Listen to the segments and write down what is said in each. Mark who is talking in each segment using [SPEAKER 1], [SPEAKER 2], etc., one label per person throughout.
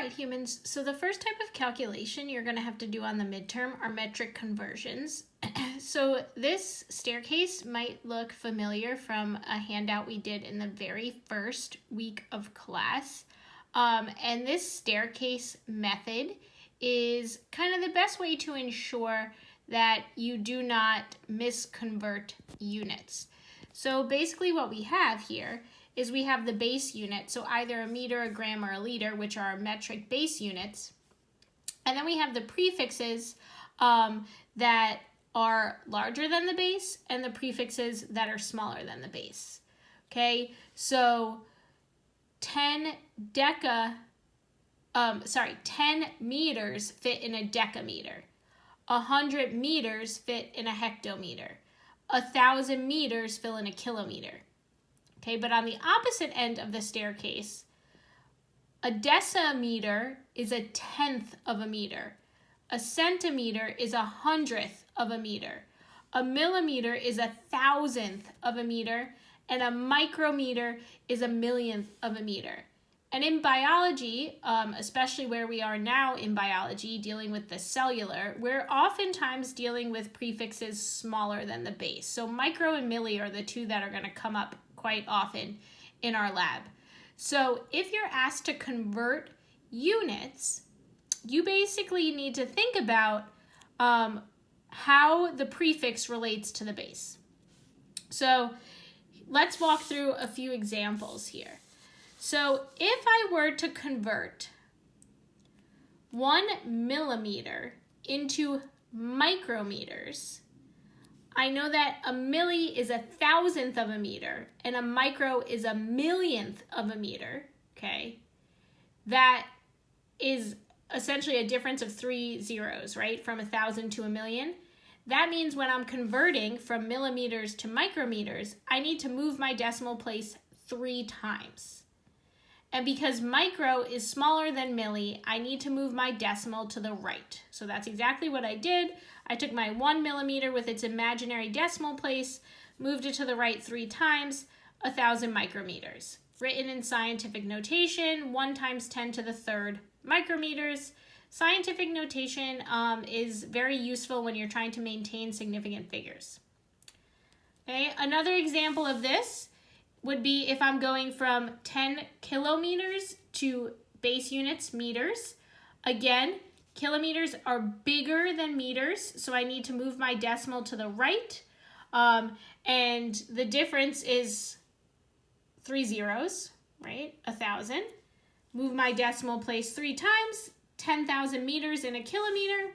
[SPEAKER 1] right, humans. So the first type of calculation you're going to have to do on the midterm are metric conversions. So this staircase might look familiar from a handout we did in the very first week of class. And this staircase method is kind of the best way to ensure that you do not misconvert units. So basically what we have here is we have the base unit, so either a meter, a gram, or a liter, which are our metric base units. And then we have the prefixes that are larger than the base and the prefixes that are smaller than the base. Okay, so 10 meters fit in a decameter. 100 meters fit in a hectometer. 1,000 meters fill in a kilometer. Okay, but on the opposite end of the staircase, a decimeter is a tenth of a meter. A centimeter is 100th of a meter. A millimeter is 1,000th of a meter, and a micrometer is 1,000,000th of a meter. And in biology, especially where we are now in biology, dealing with the cellular, we're oftentimes dealing with prefixes smaller than the base. So micro and milli are the two that are going to come up quite often in our lab. So if you're asked to convert units, you basically need to think about how the prefix relates to the base. So let's walk through a few examples here. So if I were to convert 1 millimeter into micrometers, I know that a milli is 1,000th of a meter and a micro is 1,000,000th of a meter, okay? That is essentially a difference of 3 zeros, right? From 1,000 to 1,000,000. That means when I'm converting from millimeters to micrometers, I need to move my decimal place 3 times. And because micro is smaller than milli, I need to move my decimal to the right. So that's exactly what I did. I took my 1 millimeter with its imaginary decimal place, moved it to the right 3 times, 1,000 micrometers. Written in scientific notation, 1 times 10 to the third micrometers. Scientific notation is very useful when you're trying to maintain significant figures. Okay, another example of this would be if I'm going from 10 kilometers to base units, meters. Again, kilometers are bigger than meters, so I need to move my decimal to the right. And the difference is 3 zeros, right? 1,000. Move my decimal place 3 times, 10,000 meters in a kilometer.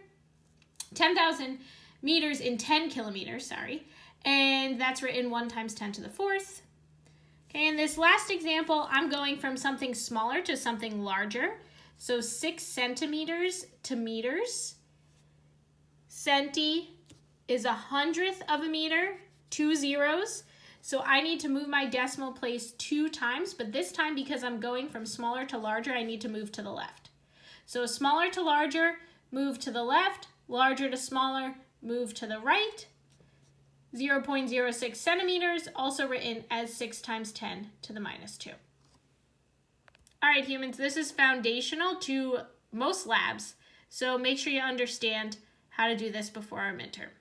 [SPEAKER 1] 10,000 meters in 10 kilometers, sorry. And that's written 1 times 10 to the fourth. Okay, in this last example, I'm going from something smaller to something larger. So 6 centimeters to meters. Centi is 100th of a meter, 2 zeros. So I need to move my decimal place 2 times, but this time because I'm going from smaller to larger, I need to move to the left. So smaller to larger, move to the left. Larger to smaller, move to the right. 0.06 centimeters, also written as 6 times 10 to the minus 2. All right, humans, this is foundational to most labs, so make sure you understand how to do this before our midterm.